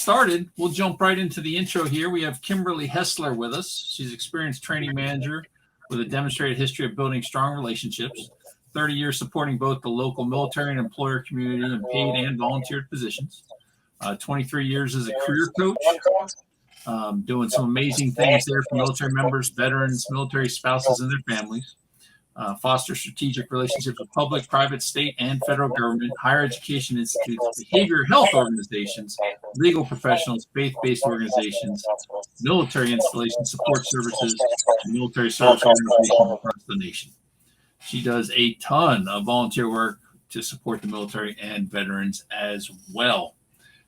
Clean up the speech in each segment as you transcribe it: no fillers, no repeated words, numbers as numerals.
started, we'll jump right into the intro here. We have Kimberly Hessler with us. She's an experienced training manager with a demonstrated history of building strong relationships, 30 years supporting both the local military and employer community in paid and volunteered positions, 23 years as a career coach, doing some amazing things there for military members, veterans, military spouses, and their families. Foster strategic relationships with public, private, state, and federal government, higher education institutes, behavioral health organizations, legal professionals, faith-based organizations, military installation support services, and military service organizations across the nation. She does a ton of volunteer work to support the military and veterans as well.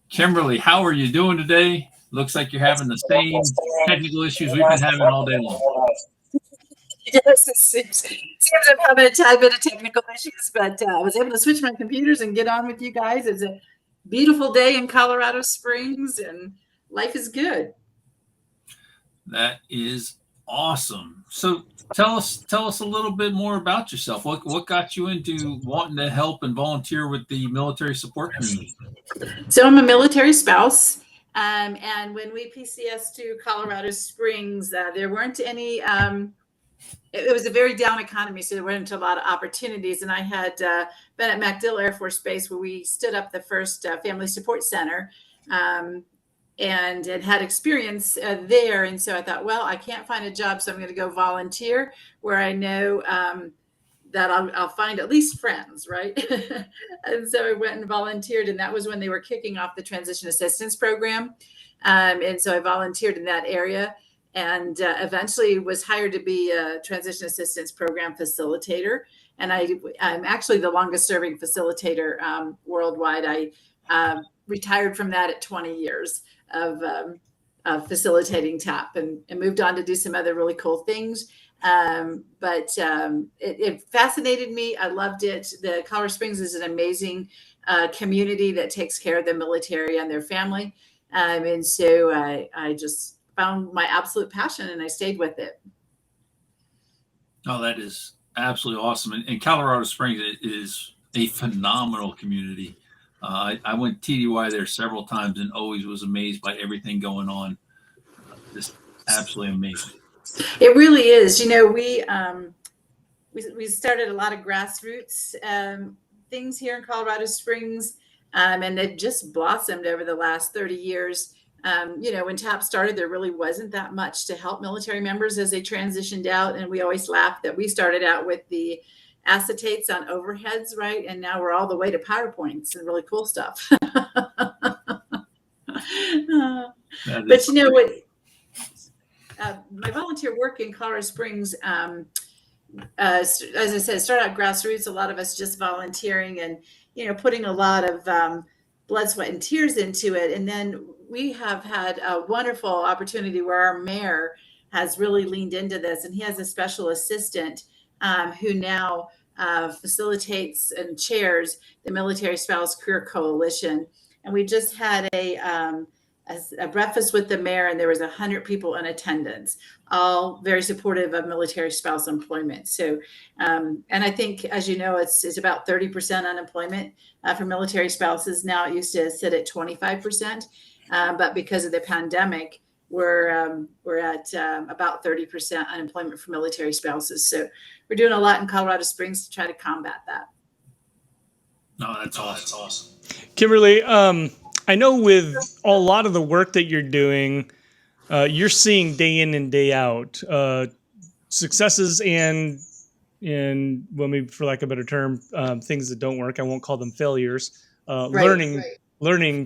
Kimberly, how are you doing today? Looks like you're having the same technical issues we've been having all day long. Yes, it seems I'm having a tad bit of technical issues, but I was able to switch my computers and get on with you guys. It's a beautiful day in Colorado Springs, and life is good. That is awesome. So tell us a little bit more about yourself. What got you into wanting to help and volunteer with the military support community? So I'm a military spouse. And when we PCS to Colorado Springs, there weren't any it was a very down economy, so there weren't a lot of opportunities. And I had been at MacDill Air Force Base, where we stood up the first family support center, and had experience there. And so I thought, well, I can't find a job, so I'm going to go volunteer where I know that I'll find at least friends, right? And so I went and volunteered, and that was when they were kicking off the transition assistance program. And so I volunteered in that area. And eventually was hired to be a transition assistance program facilitator. And I'm actually the longest serving facilitator worldwide. I retired from that at 20 years of facilitating TAP and moved on to do some other really cool things. But it fascinated me. I loved it. The Colorado Springs is an amazing community that takes care of the military and their family. And so I just found my absolute passion, and I stayed with it. Oh, that is absolutely awesome. And Colorado Springs is a phenomenal community. I went TDY there several times and always was amazed by everything going on. Just absolutely amazing. It really is. You know, we started a lot of grassroots things here in Colorado Springs, and it just blossomed over the last 30 years. You know, when TAP started, there really wasn't that much to help military members as they transitioned out. And we always laugh that we started out with the acetates on overheads, right? And now we're all the way to PowerPoints and really cool stuff. But you know what? My volunteer work in Colorado Springs, as I said, started out grassroots. A lot of us just volunteering and, you know, putting a lot of blood, sweat, and tears into it. And then we have had a wonderful opportunity where our mayor has really leaned into this, and he has a special assistant who now facilitates and chairs the Military Spouse Career Coalition. And we just had a breakfast with the mayor, and there was 100 people in attendance, all very supportive of military spouse employment. So, and I think, as you know, it's about 30% unemployment for military spouses. Now it used to sit at 25%. But because of the pandemic, we're at about 30% unemployment for military spouses. So we're doing a lot in Colorado Springs to try to combat that. No, that's awesome. Kimberly, I know with a lot of the work that you're doing, you're seeing day in and day out successes and well, maybe for lack of a better term, things that don't work. I won't call them failures. Learning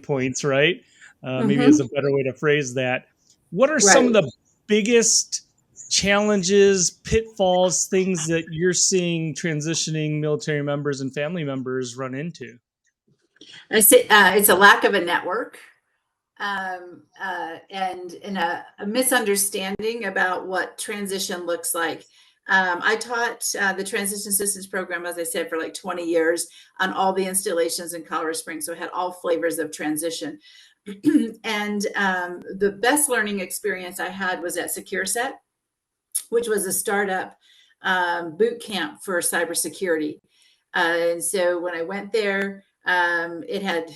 points, right? Maybe is a better way to phrase that. What are some of the biggest challenges, pitfalls, things that you're seeing transitioning military members and family members run into? I say it's a lack of a network and a misunderstanding about what transition looks like. I taught the transition assistance program, as I said, for like 20 years on all the installations in Colorado Springs. So I had all flavors of transition. And the best learning experience I had was at SecureSet, which was a startup boot camp for cybersecurity. And so when I went there, it had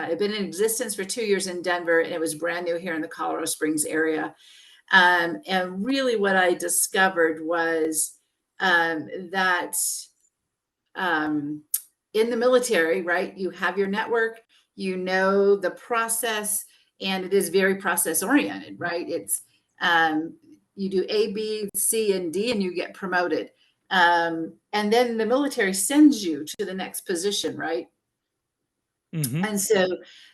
it had been in existence for 2 years in Denver, and it was brand new here in the Colorado Springs area. And really what I discovered was that in the military, right, you have your network, you know the process, and it is very process oriented, right? It's you do A, B, C, and D, and you get promoted. And then the military sends you to the next position, right? Mm-hmm. And so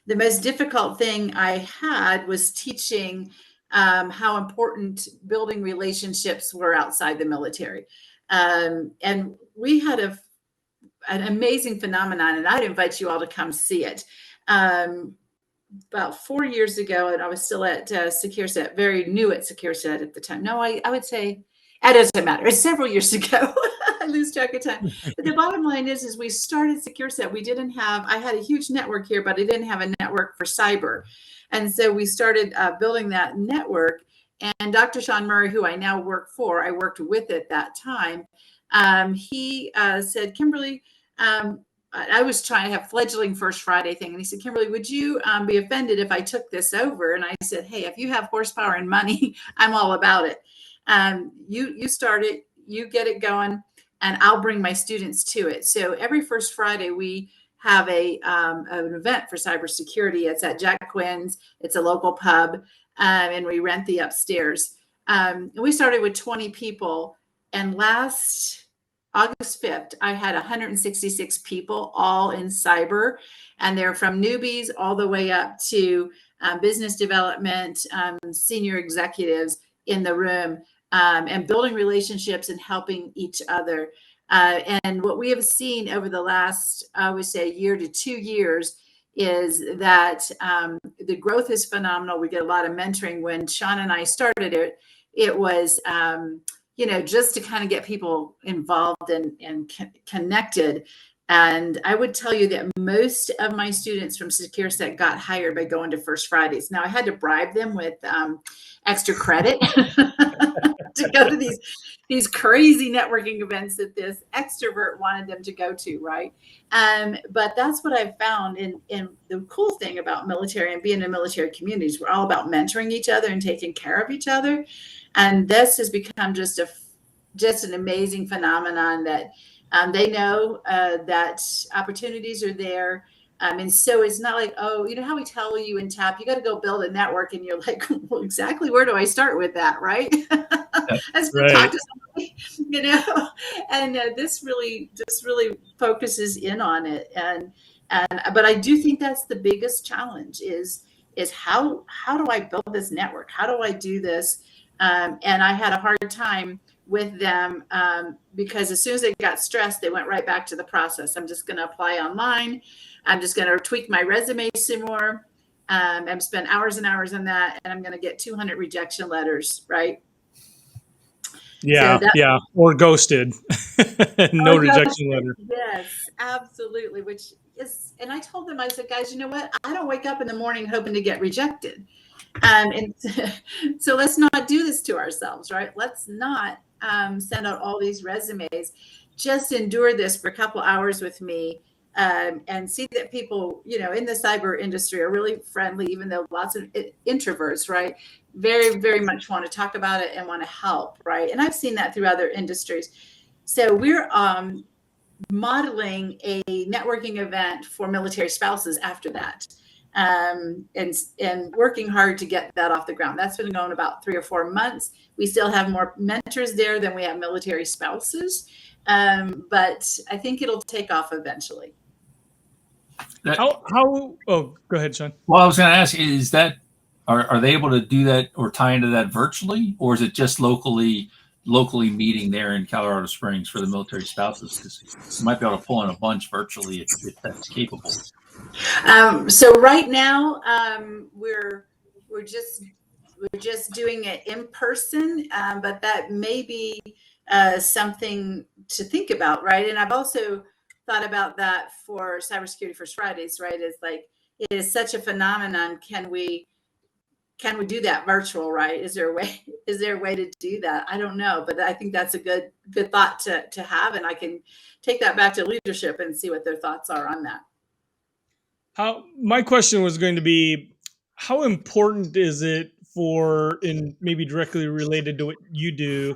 the most difficult thing I had was teaching how important building relationships were outside the military. And we had an amazing phenomenon, and I'd invite you all to come see it. About 4 years ago, and I was still at SecureSet, very new at SecureSet at the time. No, I would say it doesn't matter. It's several years ago. I lose track of time. But the bottom line is we started SecureSet. We didn't have, I had a huge network here, but I didn't have a network for cyber. And so we started building that network. And Dr. Shawn Murray, who I now work for, I worked with at that time, he said, Kimberly, I was trying to have fledgling First Friday thing. And he said, Kimberly, would you be offended if I took this over? And I said, hey, if you have horsepower and money, I'm all about it. You start it, you get it going, and I'll bring my students to it. So every First Friday, we have an event for cybersecurity. It's at Jack Quinn's. It's a local pub, and we rent the upstairs. And we started with 20 people. And last August 5th, I had 166 people all in cyber, and they're from newbies all the way up to business development, senior executives in the room, and building relationships and helping each other. And what we have seen over the last, I would say, 1 to 2 years is that the growth is phenomenal. We get a lot of mentoring. When Shawn and I started it, it was just to kind of get people involved and connected. And I would tell you that most of my students from SecureSet got hired by going to First Fridays. Now I had to bribe them with extra credit to go to these crazy networking events that this extrovert wanted them to go to, right? But that's what I've found. And the cool thing about military and being in military communities, we're all about mentoring each other and taking care of each other. And this has become just an amazing phenomenon that they know that opportunities are there. And so it's not like, oh, you know how we tell you in TAP, you got to go build a network, and you're like, well, exactly where do I start with that, right? Let's go talk to somebody, And this really focuses in on it, but I do think that's the biggest challenge is how do I build this network? How do I do this? And I had a hard time with them because as soon as they got stressed, they went right back to the process. I'm just going to apply online. I'm just going to tweak my resume some more. I'm spend hours and hours on that, and I'm going to get 200 rejection letters, right? Yeah, or ghosted. No rejection letter. Yes, absolutely. Which is, and I told them, I said, guys, you know what? I don't wake up in the morning hoping to get rejected. And so let's not do this to ourselves, right? Let's not send out all these resumes. Just endure this for a couple hours with me and see that people, in the cyber industry are really friendly, even though lots of introverts, right? Very, very much want to talk about it and want to help, right? And I've seen that through other industries. So we're modeling a networking event for military spouses after that. And working hard to get that off the ground. That's been going about 3 or 4 months. We still have more mentors there than we have military spouses, but I think it'll take off eventually. How? Oh, go ahead, Shawn. Well, I was going to ask, is that are they able to do that or tie into that virtually, or is it just locally meeting there in Colorado Springs for the military spouses? Because you might be able to pull in a bunch virtually if that's capable. So right now we're just doing it in person, but that may be something to think about, right? And I've also thought about that for Cybersecurity First Fridays, right? It's like it is such a phenomenon. Can we do that virtual, right? Is there a way to do that? I don't know, but I think that's a good thought to have, and I can take that back to leadership and see what their thoughts are on that. My question was going to be, how important is it for, and maybe directly related to what you do,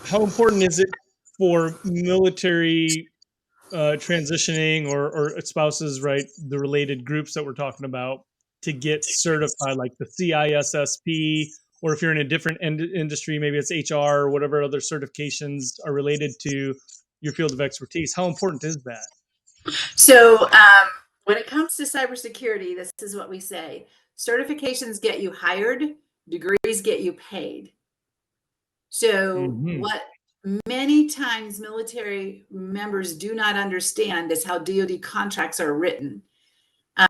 how important is it for military transitioning or spouses, right? The related groups that we're talking about to get certified, like the CISSP, or if you're in a different industry, maybe it's HR or whatever other certifications are related to your field of expertise. How important is that? So when it comes to cybersecurity, this is what we say: certifications get you hired, degrees get you paid. So Hmm. what many times military members do not understand is how DoD contracts are written.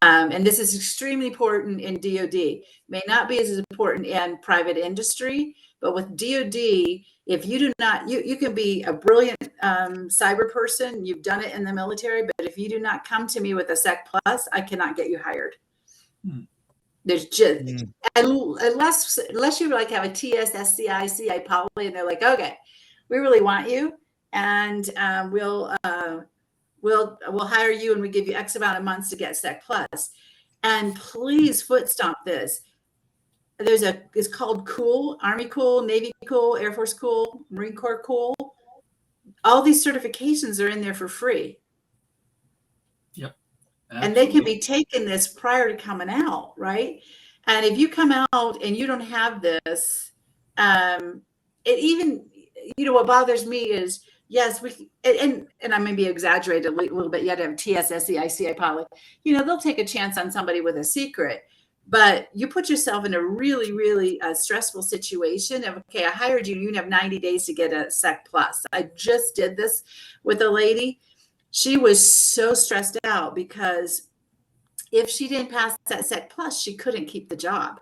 And this is extremely important in DoD. May not be as important in private industry, but with DoD, if you do not, you can be a brilliant cyber person, you've done it in the military, but if you do not come to me with a Sec Plus, I cannot get you hired. There's just, unless you like have a TSSCI, CI poly, and they're like, okay, we really want you, and we'll hire you, and we give you X amount of months to get Sec Plus. And please foot stomp this. It's called Cool, Army Cool, Navy Cool, Air Force Cool, Marine Corps Cool. All these certifications are in there for free. Yep. And they can be taken this prior to coming out, right? And if you come out and you don't have this, it even, what bothers me is, yes, and I maybe exaggerated a little bit. You have to have TSSCI, CI poly. They'll take a chance on somebody with a secret, but you put yourself in a really, really stressful situation of, okay, I hired you, you have 90 days to get a Sec Plus. I just did this with a lady. She was so stressed out because if she didn't pass that Sec Plus, she couldn't keep the job.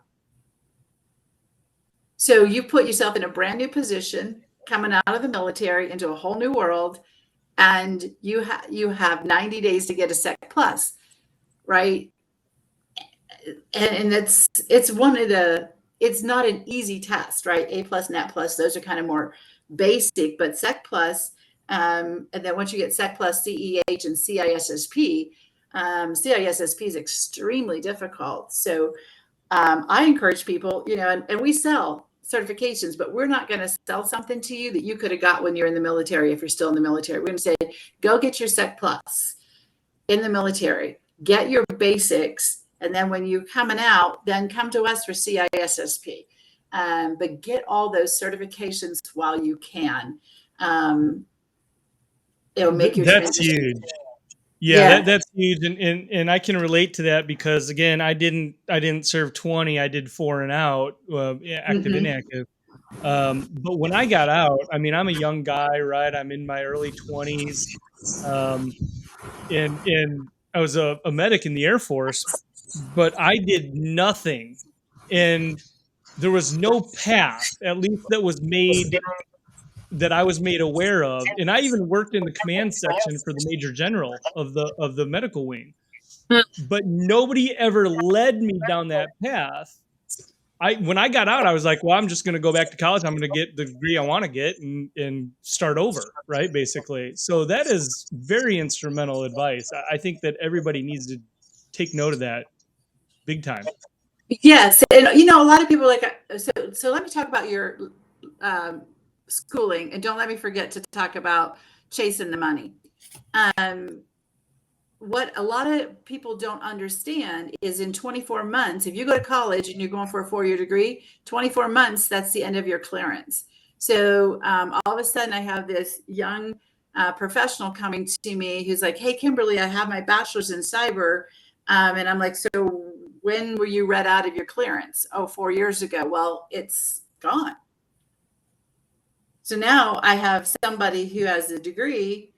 So you put yourself in a brand new position, coming out of the military into a whole new world, and you have 90 days to get a Sec Plus, right? And it's one of the, it's not an easy test, right? A plus, Net Plus, those are kind of more basic, but Sec Plus, and then once you get Sec Plus, CEH and CISSP, CISSP is extremely difficult. So I encourage people, and we sell certifications, but we're not going to sell something to you that you could have got when you're in the military. If you're still in the military, we're going to say, go get your Sec Plus in the military, get your basics. And then when you're coming out, then come to us for CISSP. But get all those certifications while you can. It'll make your That's transition. huge. Yeah. That's huge, and I can relate to that because, again, I didn't serve 20. I did 4 and out, active, inactive. But when I got out, I mean, I'm a young guy, right? I'm in my early 20s, and I was a medic in the Air Force, but I did nothing, and there was no path, at least that I was made aware of. And I even worked in the command section for the major general of the medical wing, but nobody ever led me down that path. When I got out, I was like, well, I'm just going to go back to college. I'm going to get the degree I want to get and start over, right? Basically. So that is very instrumental advice. I think that everybody needs to take note of that big time. Yes. And, a lot of people so let me talk about your schooling, and don't let me forget to talk about chasing the money. What a lot of people don't understand is in 24 months, if you go to college and you're going for a 4-year degree, 24 months, that's the end of your clearance. So all of a sudden I have this young professional coming to me who's like, hey, Kimberly, I have my bachelor's in cyber. And I'm like, so when were you read out of your clearance? Oh, 4 years ago. Well, it's gone. So now I have somebody who has a degree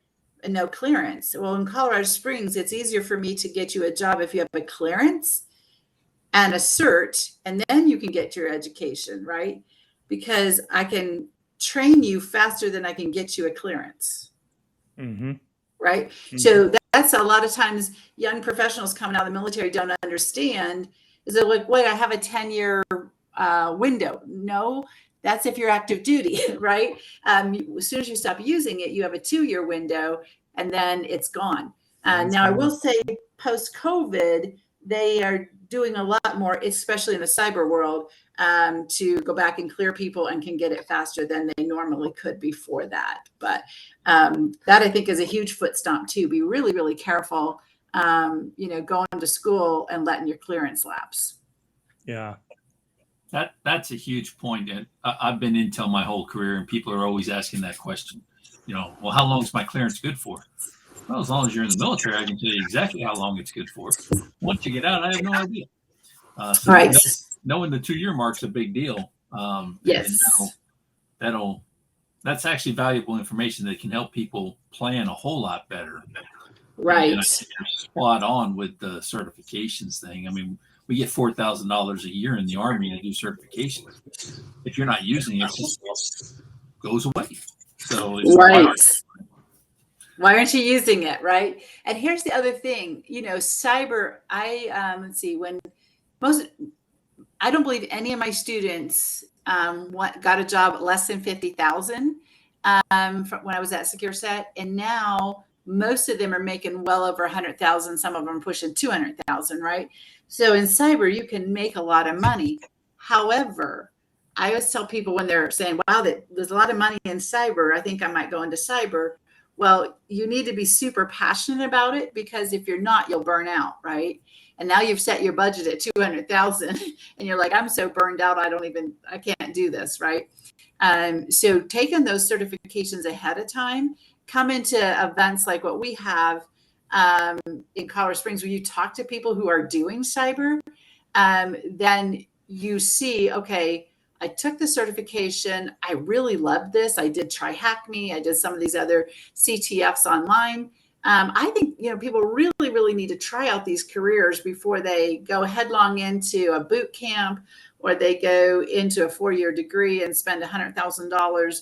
and no clearance. Well, in Colorado Springs, it's easier for me to get you a job if you have a clearance and a cert, and then you can get your education, right? Because I can train you faster than I can get you a clearance. Mm-hmm. Right? Mm-hmm. So that's a lot of times young professionals coming out of the military don't understand. Is they're like, wait, I have a 10-year window. No, that's if you're active duty, right? As soon as you stop using it, you have a 2-year window, and then it's gone. Now, I will say post-COVID, they are doing a lot more, especially in the cyber world, to go back and clear people and can get it faster than they normally could before that. But that I think is a huge foot stomp too. Be really, really careful, going to school and letting your clearance lapse. Yeah. That's a huge point. And I've been Intel my whole career, and people are always asking that question. Well, how long is my clearance good for? Well, as long as you're in the military, I can tell you exactly how long it's good for. Once you get out, I have no idea. So Right. knowing the 2-year mark's a big deal. Yes. And that's actually valuable information that can help people plan a whole lot better. Right. And I think you're spot on with the certifications thing. I mean, we get $4,000 a year in the Army to do certifications. If you're not using it, it just goes away. So right. Why aren't you using it? Right. And here's the other thing, cyber, let's see, I don't believe any of my students got a job at less than 50,000 when I was at Secure Set. And now most of them are making well over 100,000. Some of them pushing 200,000, right? So in cyber, you can make a lot of money. However, I always tell people when they're saying, wow, there's a lot of money in cyber, I think I might go into cyber. Well, you need to be super passionate about it, because if you're not, you'll burn out, right? And now you've set your budget at 200,000 and you're like, I'm so burned out, I can't do this, right? So taking those certifications ahead of time, come into events like what we have in Colorado Springs, where you talk to people who are doing cyber, then you see, okay, I took the certification. I really loved this. I did try Hack Me. I did some of these other CTFs online. I think, people really, really need to try out these careers before they go headlong into a boot camp, or they go into a 4-year degree and spend $100,000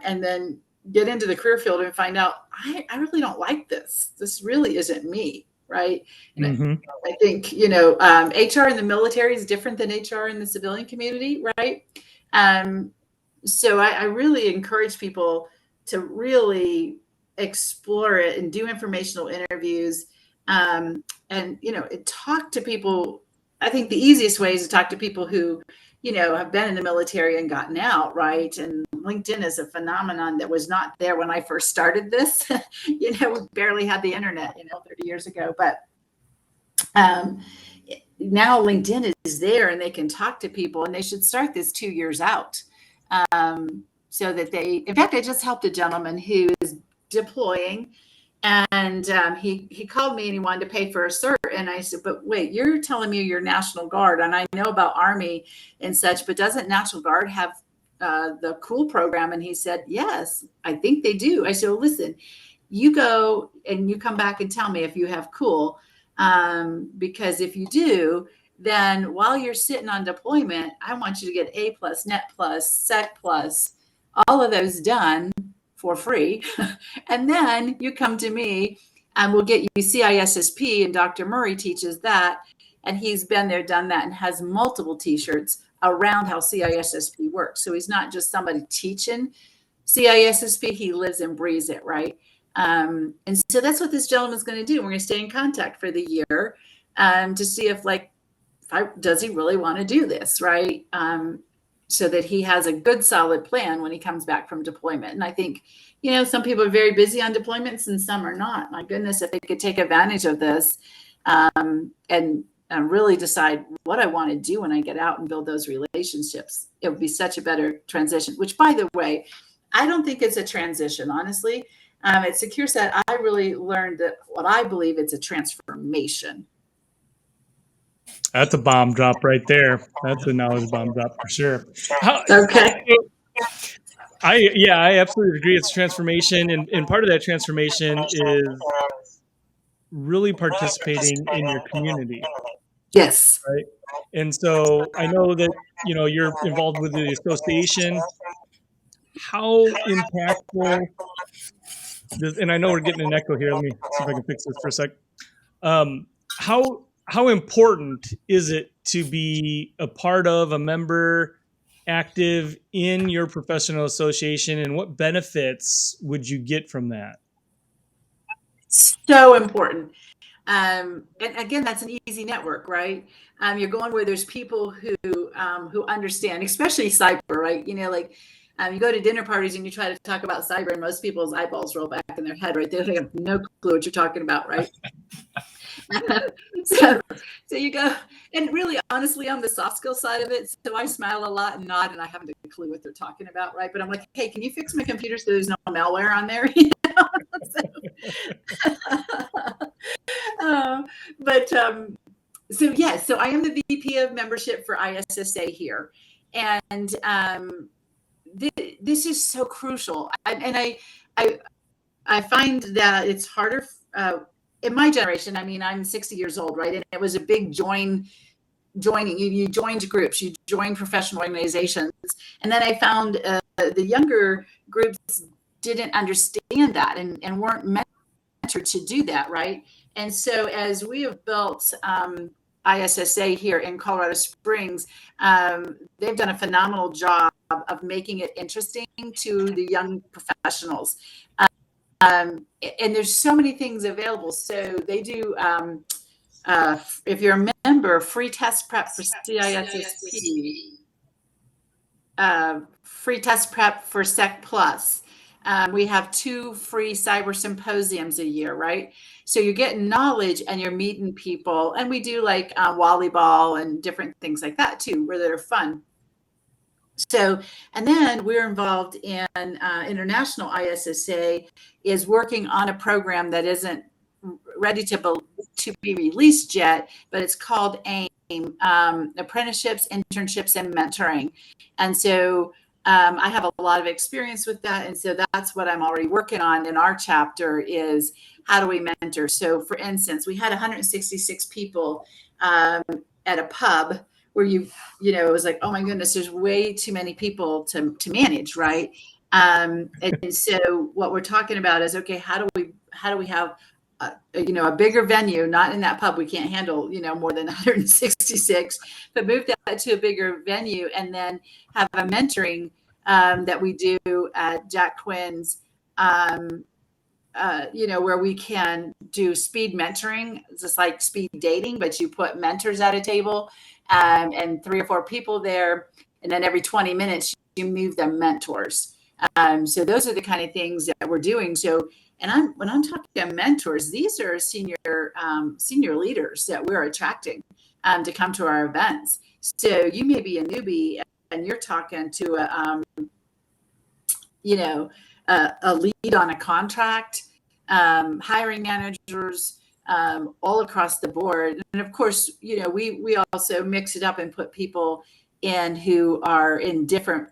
and then get into the career field and find out, I really don't like this. This really isn't me. Right. And I think, HR in the military is different than HR in the civilian community. Right. So I really encourage people to really explore it and do informational interviews and talk to people. I think the easiest way is to talk to people who, have been in the military and gotten out. Right. And LinkedIn is a phenomenon that was not there when I first started this. We barely had the internet, 30 years ago. But now LinkedIn is there, and they can talk to people, and they should start this 2 years out. So that in fact, I just helped a gentleman who is deploying, and he called me and he wanted to pay for a cert. And I said, but wait, you're telling me you're National Guard, and I know about Army and such, but doesn't National Guard have the COOL program? And he said, yes, I think they do. I said, well, listen, you go and you come back and tell me if you have COOL, because if you do, then while you're sitting on deployment, I want you to get A+, Net+, Sec+, all of those done for free. And then you come to me and we'll get you CISSP, and Dr. Murray teaches that. And he's been there, done that, and has multiple t-shirts around how CISSP works. So he's not just somebody teaching CISSP, he lives and breathes it, right? And so that's what this gentleman's going to do. We're going to stay in contact for the year to see if does he really want to do this, right? So that he has a good, solid plan when he comes back from deployment. And I think, some people are very busy on deployments and some are not. My goodness, if they could take advantage of this and really decide what I want to do when I get out and build those relationships, it would be such a better transition, which, by the way, I don't think it's a transition, honestly. At Secure Set, I really learned that what I believe it's a transformation. That's a bomb drop right there. That's a knowledge bomb drop for sure. Okay. I absolutely agree. It's transformation. And part of that transformation is really participating in your community. Yes. Right. And so I know that, you're involved with the association. How impactful and I know we're getting an echo here. Let me see if I can fix this for a sec. How important is it to be a part of, a member, active in your professional association, and what benefits would you get from that? So important. And again, that's an easy network, right? You're going where there's people who understand, especially cyber, right? Like you go to dinner parties and you try to talk about cyber, and most people's eyeballs roll back in their head, right? They have no clue what you're talking about, right? so, so you go, and really, honestly, I'm the soft skill side of it. So I smile a lot and nod, and I haven't a clue what they're talking about, right? But I'm like, hey, can you fix my computer so there's no malware on there? Uh, but so I am the VP of membership for ISSA here, and this is so crucial. I find that it's harder in my generation. I mean, I'm 60 years old, right? And it was a big joining. You joined groups, you joined professional organizations, and then I found the younger groups didn't understand that and weren't mentored to do that, right? And so as we have built ISSA here in Colorado Springs, they've done a phenomenal job of making it interesting to the young professionals. And there's so many things available. So they do, if you're a member, free test prep for CISSP, free test prep for SEC Plus. We have 2 free cyber symposiums a year, right? So you're getting knowledge and you're meeting people. And we do like volleyball and different things like that too, where they're fun. So, and then we're involved in International ISSA is working on a program that isn't ready to be released yet, but it's called AIM, Apprenticeships, Internships, and Mentoring. And so I have a lot of experience with that. And so that's what I'm already working on in our chapter is how do we mentor? So for instance, we had 166 people at a pub where you know, it was like, oh my goodness, there's way too many people to manage, right? And so what we're talking about is, okay, how do we have a bigger venue, not in that pub, we can't handle, more than 166, but move that to a bigger venue and then have a mentoring that we do at Jack Quinn's, where we can do speed mentoring, just like speed dating, but you put mentors at a table and 3 or 4 people there. And then every 20 minutes, you move them mentors. So those are the kind of things that we're doing. So, and when I'm talking about mentors, these are senior leaders that we're attracting to come to our events. So you may be a newbie and you're talking to a lead on a contract, hiring managers all across the board. And of course, we also mix it up and put people in who are in different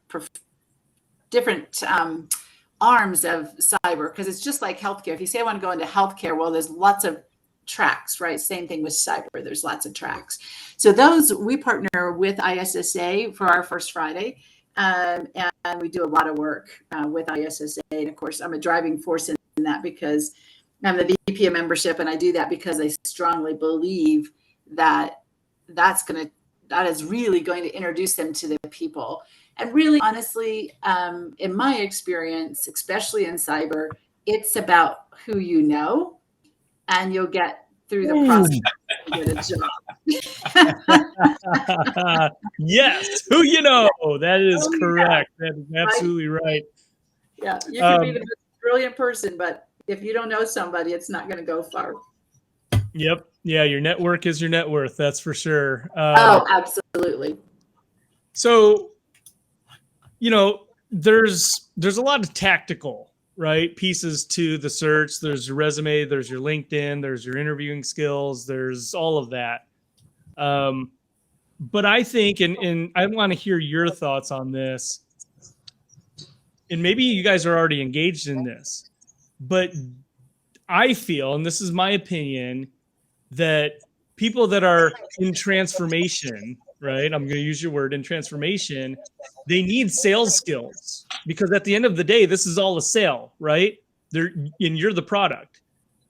arms of cyber, because it's just like healthcare. If you say I want to go into healthcare, well, there's lots of tracks, right? Same thing with cyber. There's lots of tracks. So those, we partner with ISSA for our first Friday. And we do a lot of work with ISSA. And of course, I'm a driving force in that because I'm the VP of membership. And I do that because I strongly believe that that is really going to introduce them to the people. And really, honestly, in my experience, especially in cyber, it's about who you know, and you'll get through the process to get a job. Yes, who you know. That is correct. That is absolutely right. Yeah, you can be the most brilliant person, but if you don't know somebody, it's not going to go far. Yep. Yeah, your network is your net worth. That's for sure. Oh, absolutely. So, there's a lot of tactical, right, pieces to the search. There's your resume, there's your LinkedIn, there's your interviewing skills, there's all of that. But I think, and I want to hear your thoughts on this, and maybe you guys are already engaged in this, but I feel, and this is my opinion, that people that are in transformation, right? I'm going to use your word, in transformation, they need sales skills, because at the end of the day, this is all a sale, right? And you're the product.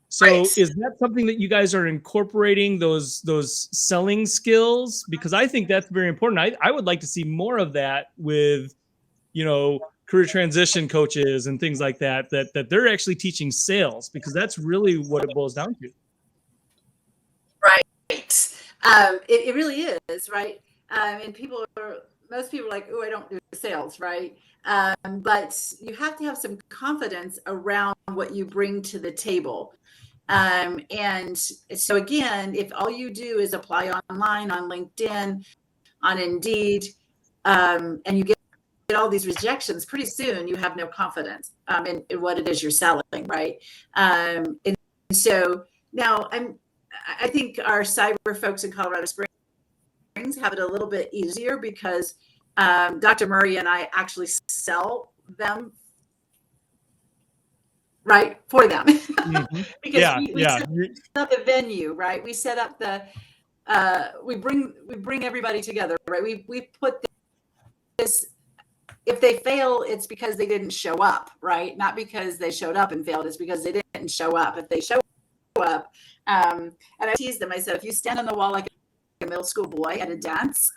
So right. Is that something that you guys are incorporating, those selling skills? Because I think that's very important. I would like to see more of that with, career transition coaches and things like that they're actually teaching sales, because that's really what it boils down to. It really is, right? And most people are like, oh, I don't do sales, right? But you have to have some confidence around what you bring to the table. And so again, if all you do is apply online, on LinkedIn, on Indeed, and you get all these rejections, pretty soon you have no confidence in what it is you're selling, right? And so now I think our cyber folks in Colorado Springs have it a little bit easier because Dr. Murray and I actually sell them, right, for them. Mm-hmm. Because Yeah, we yeah. set up the venue, right? We set up the we bring everybody together, right? We put this. If they fail, it's because they didn't show up, right? Not because they showed up and failed. It's because they didn't show up. If they show up, and I teased them. I said, if you stand on the wall like a middle school boy at a dance,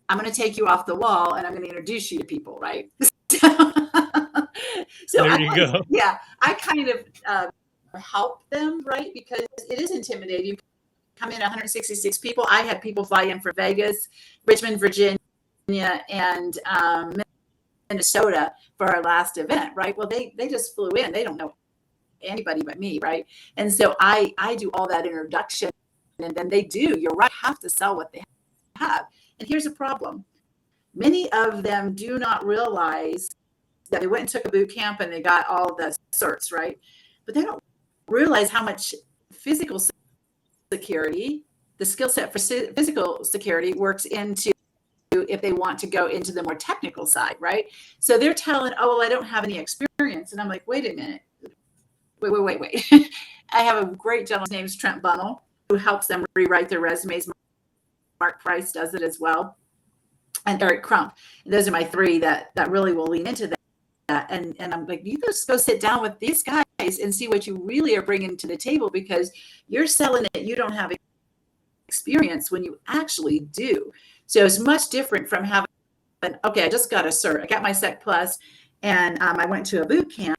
I'm going to take you off the wall and I'm going to introduce you to people, right? So There you go. yeah, I kind of help them, right? Because it is intimidating. You come in 166 people. I had people fly in from Vegas, Richmond, Virginia, and Minnesota for our last event, right? Well, they just flew in. They don't know anybody but me, right? And so I do all that introduction, and then they do. You're right. Have to sell what they have. And here's a problem: many of them do not realize that they went and took a boot camp and they got all the certs, right? But they don't realize how much physical security, the skill set for physical security, works into if they want to go into the more technical side, right? So they're telling, oh, well, I don't have any experience. And I'm like, wait a minute. Wait. I have a great gentleman, his name is Trent Bunnell, who helps them rewrite their resumes. Mark Price does it as well. And Eric Crump. And those are my three that really will lean into that. And I'm like, you just go sit down with these guys and see what you really are bringing to the table, because you're selling it. You don't have experience when you actually do. So it's much different from having, okay, I just got a cert. I got my Sec Plus, and I went to a boot camp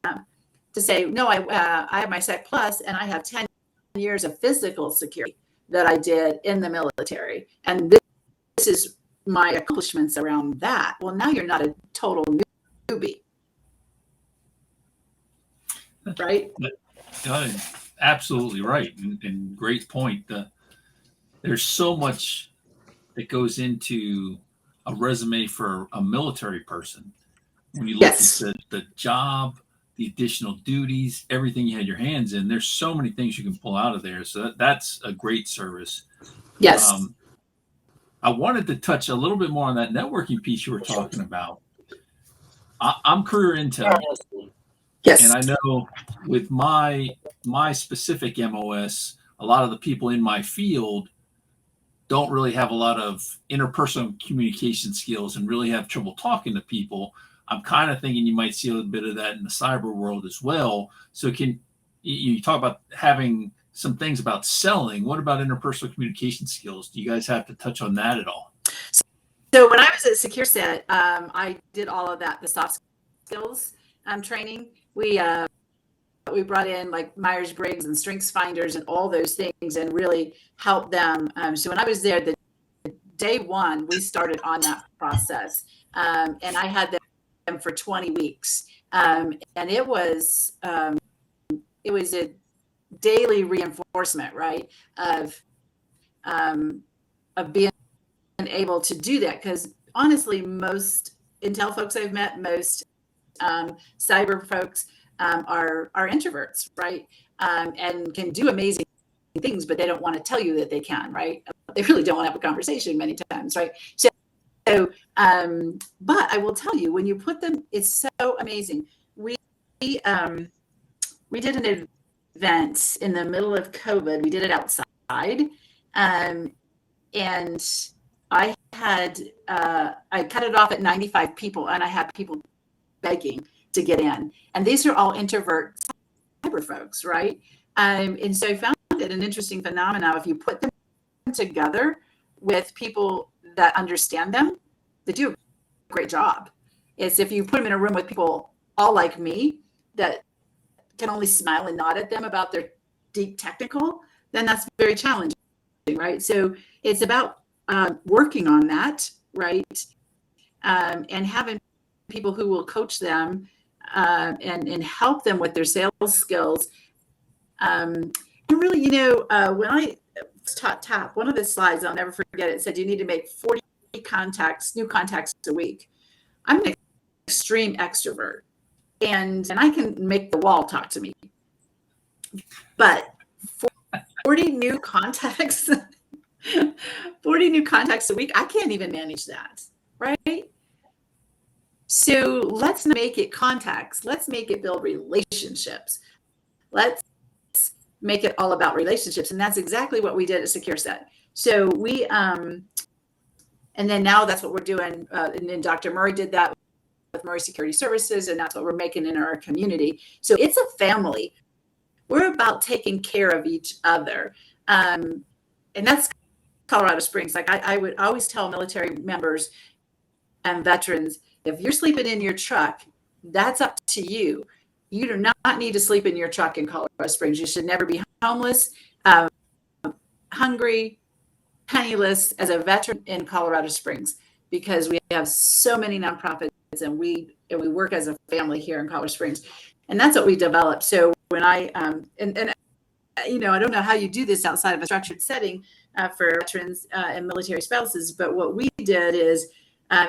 to say, no, I have my Sec Plus, and I have 10 years of physical security that I did in the military. And this is my accomplishments around that. Well, now you're not a total newbie, right? Absolutely right, and great point. There's so much that goes into a resume for a military person. When you look at the job, the additional duties, everything you had your hands in, there's so many things you can pull out of there. So that's a great service. Yes. I wanted to touch a little bit more on that networking piece you were talking about. I'm career intel. Yes. And I know with my specific MOS, a lot of the people in my field don't really have a lot of interpersonal communication skills and really have trouble talking to people. I'm kind of thinking you might see a little bit of that in the cyber world as well. So can you talk about having some things about selling? What about interpersonal communication skills? Do you guys have to touch on that at all? So when I was at SecureSet, I did all of that, the soft skills training. We brought in like Myers-Briggs and Strengths Finders and all those things, and really helped them. So when I was there, the day one, we started on that process, and I had them for 20 weeks, and it was a daily reinforcement, right, of being able to do that. Because honestly, most Intel folks I've met, most cyber folks are introverts, right? And can do amazing things, but they don't want to tell you that they can, right? They really don't want to have a conversation many times, right? So, but I will tell you, when you put them, it's so amazing. We did an event in the middle of COVID. We did it outside, and I had I cut it off at 95 people, and I had people begging to get in, and these are all introvert cyber folks, right? And so I found it an interesting phenomenon. If you put them together with people that understand them, they do a great job. It's if you put them in a room with people all like me that can only smile and nod at them about their deep technical, then that's very challenging, right? So it's about working on that, right? And having people who will coach them and help them with their sales skills. And really, when I taught TAP, one of the slides, I'll never forget it, said you need to make 40 new contacts a week. I'm an extreme extrovert, and I can make the wall talk to me. But 40 new contacts, 40 new contacts a week, I can't even manage that, right? So let's make it contacts. Let's make it build relationships. Let's make it all about relationships. And that's exactly what we did at Secure Set. So we, and then now that's what we're doing. And then Dr. Murray did that with Murray Security Services, and that's what we're making in our community. So it's a family. We're about taking care of each other. And that's Colorado Springs. Like I would always tell military members and veterans, if you're sleeping in your truck, that's up to you. You do not need to sleep in your truck in Colorado Springs. You should never be homeless, hungry, penniless as a veteran in Colorado Springs, because we have so many nonprofits and we work as a family here in Colorado Springs. And that's what we developed. So when I, I don't know how you do this outside of a structured setting for veterans and military spouses, but what we did is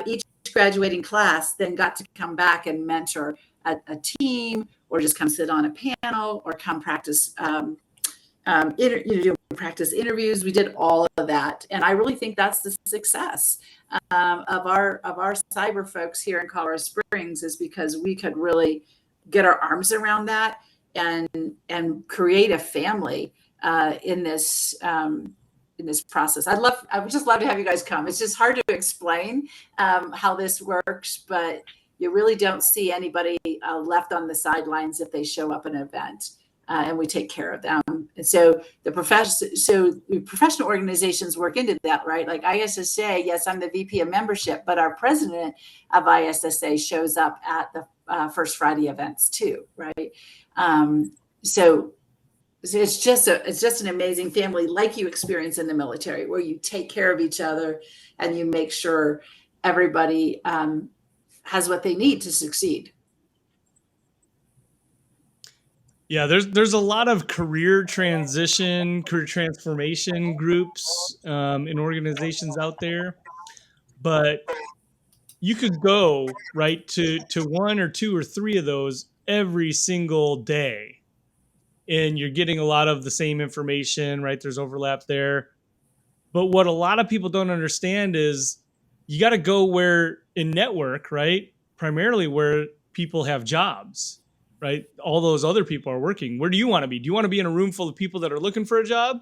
each graduating class then got to come back and mentor a team, or just come sit on a panel, or come practice practice interviews. We did all of that, and I really think that's the success of our cyber folks here in Colorado Springs, is because we could really get our arms around that and create a family in this process. I would just love to have you guys come. It's just hard to explain how this works, but you really don't see anybody left on the sidelines if they show up at an event, and we take care of them. And so the professional organizations work into that, right? Like ISSA, yes, I'm the VP of membership, but our president of ISSA shows up at the First Friday events too, right? So it's just an amazing family, like you experience in the military, where you take care of each other and you make sure everybody has what they need to succeed. Yeah, there's a lot of career transformation groups and organizations out there, but you could go right to one or two or three of those every single day, and you're getting a lot of the same information, right? There's overlap there. But what a lot of people don't understand is you got to go where in network, right? Primarily where people have jobs, right? All those other people are working. Where do you want to be? Do you want to be in a room full of people that are looking for a job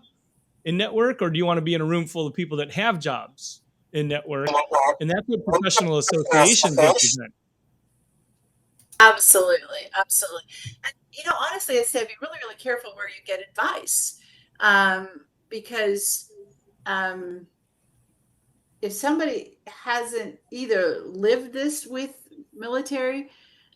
in network, or do you want to be in a room full of people that have jobs in network? And that's what professional associations represent. Absolutely. Absolutely. And, honestly, I said, be really, really careful where you get advice. Because if somebody hasn't either lived this with military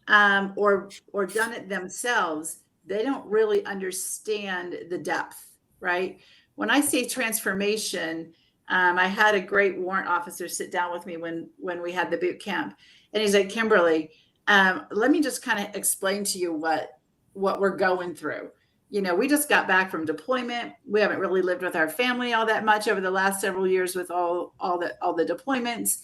or done it themselves, they don't really understand the depth, right? When I say transformation, I had a great warrant officer sit down with me when we had the boot camp, and he's like, Kimberly, let me just kind of explain to you what we're going through. We just got back from deployment. We haven't really lived with our family all that much over the last several years with all the deployments.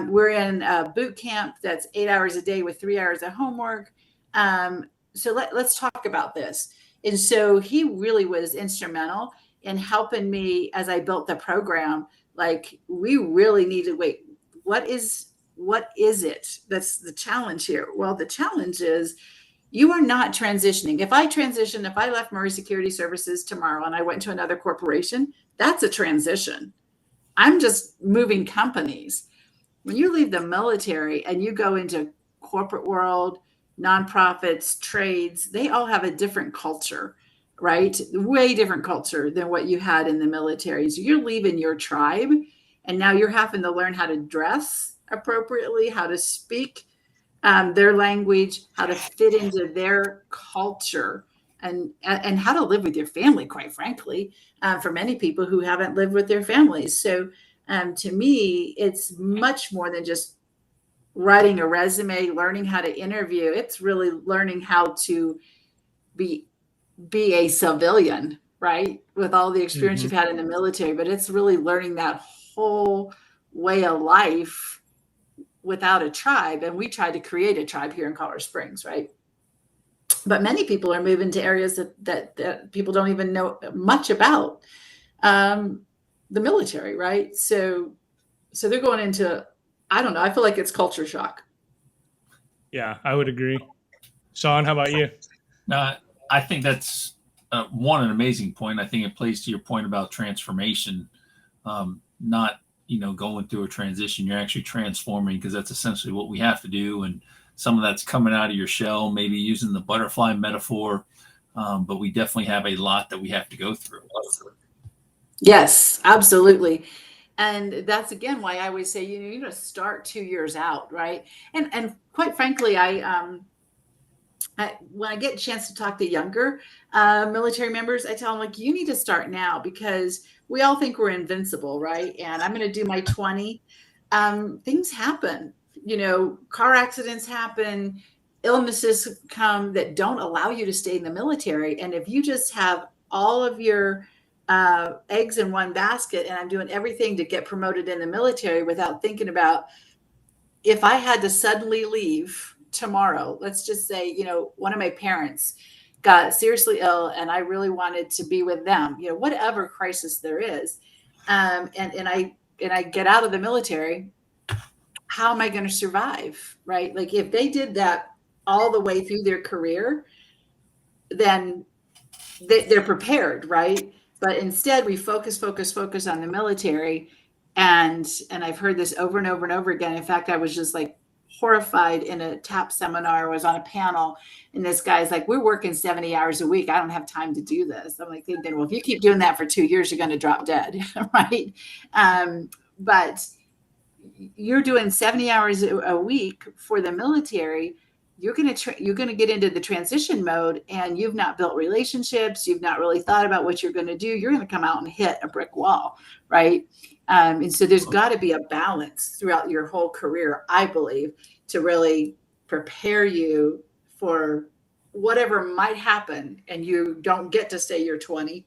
We're in a boot camp that's 8 hours a day with 3 hours of homework. So let's talk about this. And so he really was instrumental in helping me as I built the program. Like, we really need to wait. What is it? That's the challenge here. Well, the challenge is you are not transitioning. If I left Murray Security Services tomorrow and I went to another corporation, that's a transition. I'm just moving companies. When you leave the military and you go into corporate world, nonprofits, trades, they all have a different culture, right? Way different culture than what you had in the military. So you're leaving your tribe, and now you're having to learn how to dress appropriately, how to speak their language, how to fit into their culture. and how to live with your family, quite frankly, for many people who haven't lived with their families. So to me, it's much more than just writing a resume, learning how to interview. It's really learning how to be a civilian, right? With all the experience Mhm. you've had in the military, but it's really learning that whole way of life without a tribe. And we tried to create a tribe here in Colorado Springs, right? But many people are moving to areas that people don't even know much about the military, right? So they're going into, I don't know, I feel like it's culture shock. Yeah, I would agree. Shawn, how about you? I think that's an amazing point. I think it plays to your point about transformation, not going through a transition. You're actually transforming, because that's essentially what we have to do. And some of that's coming out of your shell, maybe using the butterfly metaphor, but we definitely have a lot that we have to go through. Yes, absolutely. And that's again why I always say, you know, start 2 years out, right? And quite frankly, when I get a chance to talk to younger military members, I tell them, like, you need to start now, because we all think we're invincible, right? And I'm going to do my 20. Things happen, car accidents happen, illnesses come that don't allow you to stay in the military. And if you just have all of your eggs in one basket, and I'm doing everything to get promoted in the military without thinking about, if I had to suddenly leave tomorrow, let's just say, one of my parents got seriously ill and I really wanted to be with them, whatever crisis there is. And I get out of the military, how am I going to survive? Right? Like, if they did that all the way through their career, then they're prepared, right? But instead we focus on the military. And I've heard this over and over and over again. In fact, I was just like horrified in a TAP seminar. I was on a panel, and this guy's like, we're working 70 hours a week. I don't have time to do this. I'm like thinking, well, if you keep doing that for 2 years, you're going to drop dead. Right? But you're doing 70 hours a week for the military. You're going to get into the transition mode, and you've not built relationships. You've not really thought about what you're going to do. You're going to come out and hit a brick wall, right? And so there's got to be a balance throughout your whole career, I believe, to really prepare you for whatever might happen, and you don't get to stay your 20.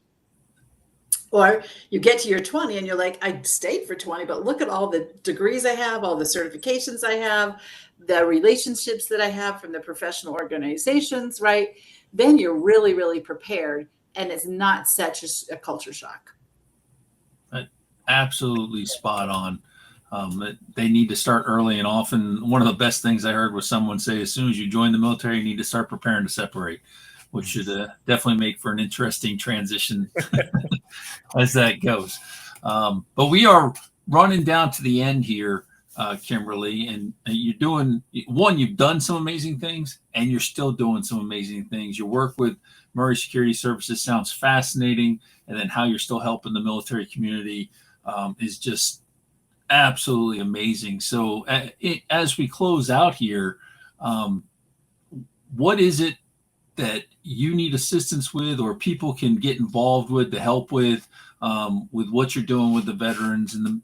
Or you get to your 20 and you're like, I stayed for 20, but look at all the degrees I have, all the certifications I have, the relationships that I have from the professional organizations, right? Then you're really, really prepared, and it's not such a culture shock. Absolutely spot on. They need to start early and often. One of the best things I heard was someone say, as soon as you join the military, you need to start preparing to separate, which should definitely make for an interesting transition as that goes. But we are running down to the end here, Kimberly, and you've done some amazing things, and you're still doing some amazing things. Your work with Murray Security Services sounds fascinating, and then how you're still helping the military community is just absolutely amazing. So as we close out here, what is it that you need assistance with, or people can get involved with to help with what you're doing with the veterans and the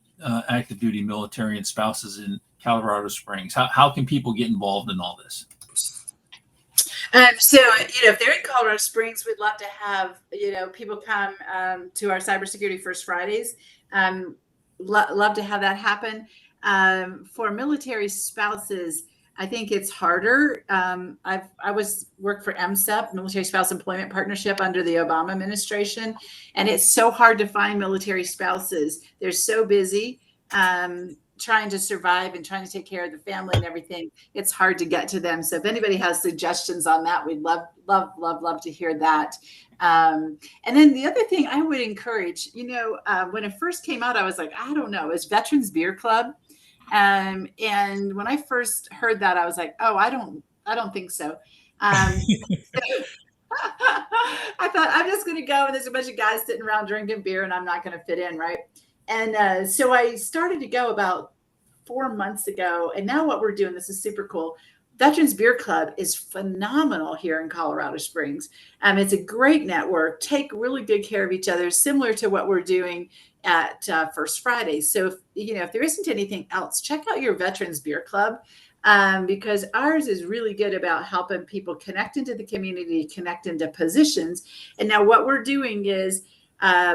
active duty military and spouses in Colorado Springs? How can people get involved in all this? So, if they're in Colorado Springs, we'd love to have, people come to our Cybersecurity First Fridays. Love to have that happen. For military spouses, I think it's harder. I worked for MSEP, Military Spouse Employment Partnership, under the Obama administration, and it's so hard to find military spouses. They're so busy trying to survive and trying to take care of the family and everything. It's hard to get to them. So if anybody has suggestions on that, we'd love to hear that. And then the other thing I would encourage, when it first came out, I was like, I don't know, it's Veterans Beer Club. And when I first heard that, I was like, oh, I don't think so. I thought, I'm just going to go, and there's a bunch of guys sitting around drinking beer, and I'm not going to fit in, right? And so I started to go about 4 months ago. And now what we're doing, this is super cool. Veterans Beer Club is phenomenal here in Colorado Springs. It's a great network. Take really good care of each other, similar to what we're doing at First Friday. So if there isn't anything else, check out your Veterans Beer Club, because ours is really good about helping people connect into the community, connect into positions. And now what we're doing is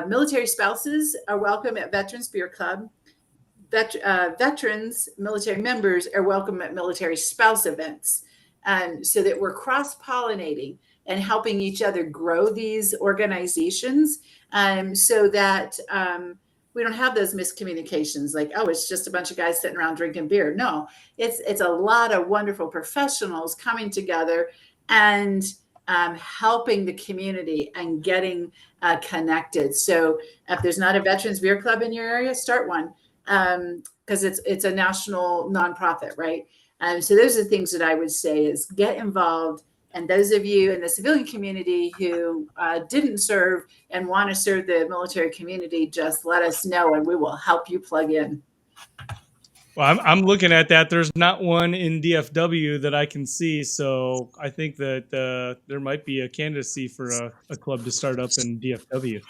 military spouses are welcome at Veterans Beer Club. Veterans, military members are welcome at military spouse events, so that we're cross-pollinating and helping each other grow these organizations, so that we don't have those miscommunications like, oh, it's just a bunch of guys sitting around drinking beer. No, it's a lot of wonderful professionals coming together and helping the community and getting connected. So if there's not a Veterans Beer Club in your area, start one. Because it's a national nonprofit, right? So those are the things that I would say is get involved. And those of you in the civilian community who didn't serve and want to serve the military community, just let us know and we will help you plug in. Well, I'm looking at that. There's not one in DFW that I can see. So I think that there might be a candidacy for a club to start up in DFW.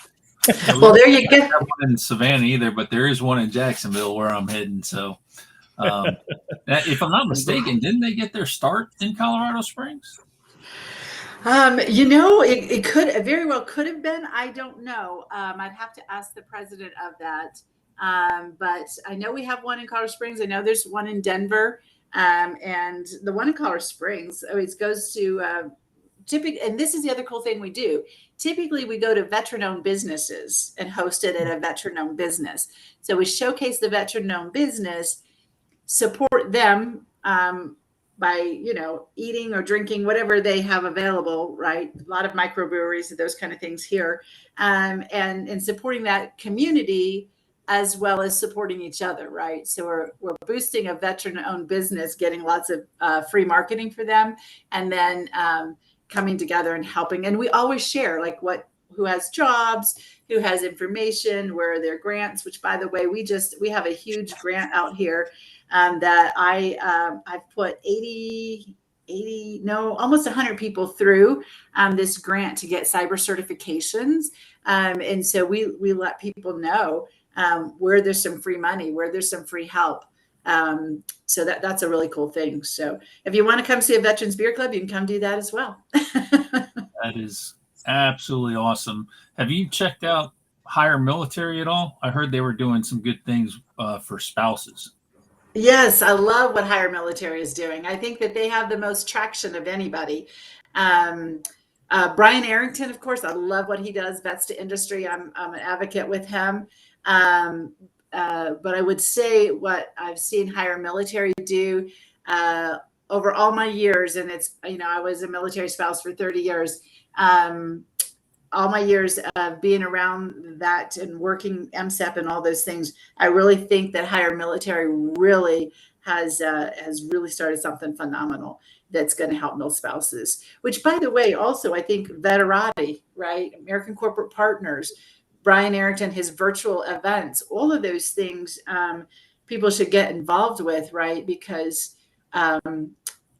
Well, there you go. Not one in Savannah either, but there is one in Jacksonville where I'm heading. So, if I'm not mistaken, didn't they get their start in Colorado Springs? It could very well could have been. I don't know. I'd have to ask the president of that. But I know we have one in Colorado Springs. I know there's one in Denver, and the one in Colorado Springs always goes to. And this is the other cool thing we do. Typically, we go to veteran-owned businesses and host it at a veteran-owned business. So we showcase the veteran-owned business, support them by eating or drinking whatever they have available. Right, a lot of microbreweries and those kind of things here, and supporting that community as well as supporting each other. Right, so we're boosting a veteran-owned business, getting lots of free marketing for them, and then coming together and helping. And we always share like who has jobs, who has information, where are their grants, which by the way, we have a huge grant out here that I've put almost 100 people through this grant to get cyber certifications. And so we let people know where there's some free money, where there's some free help. So that's a really cool thing. So if you want to come see a Veterans Beer Club, you can come do that as well. That is absolutely awesome. Have you checked out Hire Military at all? I heard they were doing some good things for spouses. Yes, I love what Hire Military is doing. I think that they have the most traction of anybody. Brian Arrington, of course, I love what he does. Vets to Industry. I'm an advocate with him. But I would say what I've seen Hire Military do over all my years, and I was a military spouse for 30 years. All my years of being around that and working MSEP and all those things, I really think that Hire Military really has really started something phenomenal that's going to help mil spouses. Which, by the way, also I think Veterati, right? American Corporate Partners, Brian Arrington, his virtual events, all of those things people should get involved with, right? Because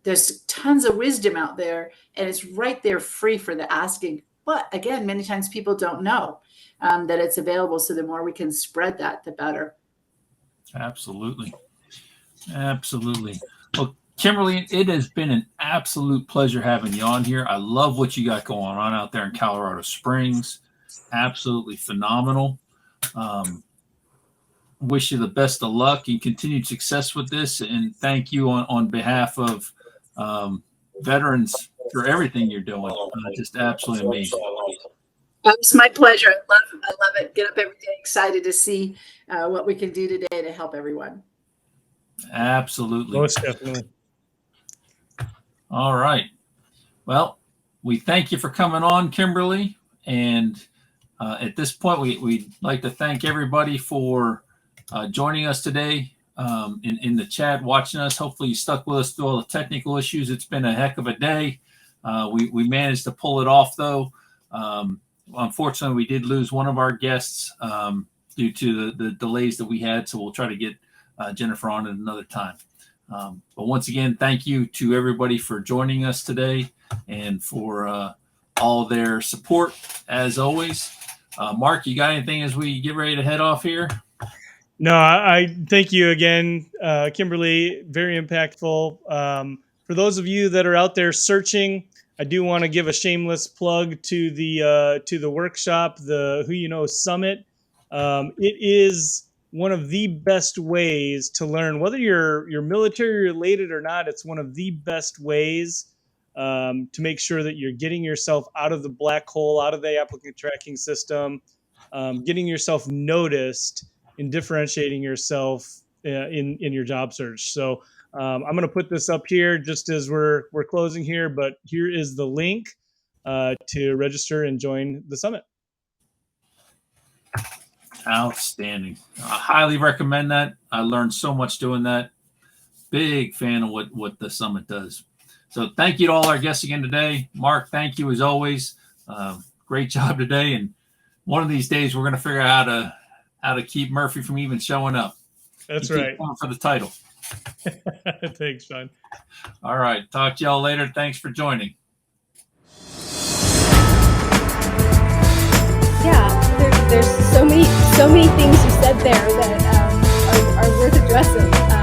there's tons of wisdom out there and it's right there free for the asking. But again, many times people don't know that it's available. So the more we can spread that, the better. Absolutely. Absolutely. Well, Kimberly, it has been an absolute pleasure having you on here. I love what you got going on out there in Colorado Springs. Absolutely phenomenal. Wish you the best of luck and continued success with this. And thank you on behalf of veterans for everything you're doing. Just absolutely amazing. It's my pleasure. I love it. Get up every day excited to see what we can do today to help everyone. Absolutely. Most definitely. All right. Well, we thank you for coming on, Kimberly. And at this point, we'd like to thank everybody for joining us today in the chat, watching us. Hopefully you stuck with us through all the technical issues. It's been a heck of a day. We managed to pull it off, though. Unfortunately, we did lose one of our guests due to the delays that we had, so we'll try to get Jennifer on at another time. But once again, thank you to everybody for joining us today and for all their support as always. Mark, you got anything as we get ready to head off here? No, I thank you again, Kimberly. Very impactful. For those of you that are out there searching, I do want to give a shameless plug to the workshop, the Who You Know Summit. It is one of the best ways to learn, whether you're military related or not. It's one of the best ways to make sure that you're getting yourself out of the black hole, out of the applicant tracking system, getting yourself noticed, in differentiating yourself in your job search. So I'm going to put this up here just as we're closing here, but here is the link to register and join the summit. Outstanding. I highly recommend that. I learned so much doing that. Big fan of what the summit does. So thank you to all our guests again today. Mark, thank you as always. Great job today. And one of these days we're going to figure out how to keep Murphy from even showing up. That's right. For the title. Thanks, Shawn. All right. Talk to y'all later. Thanks for joining. Yeah, there's so many things you said there that are worth addressing.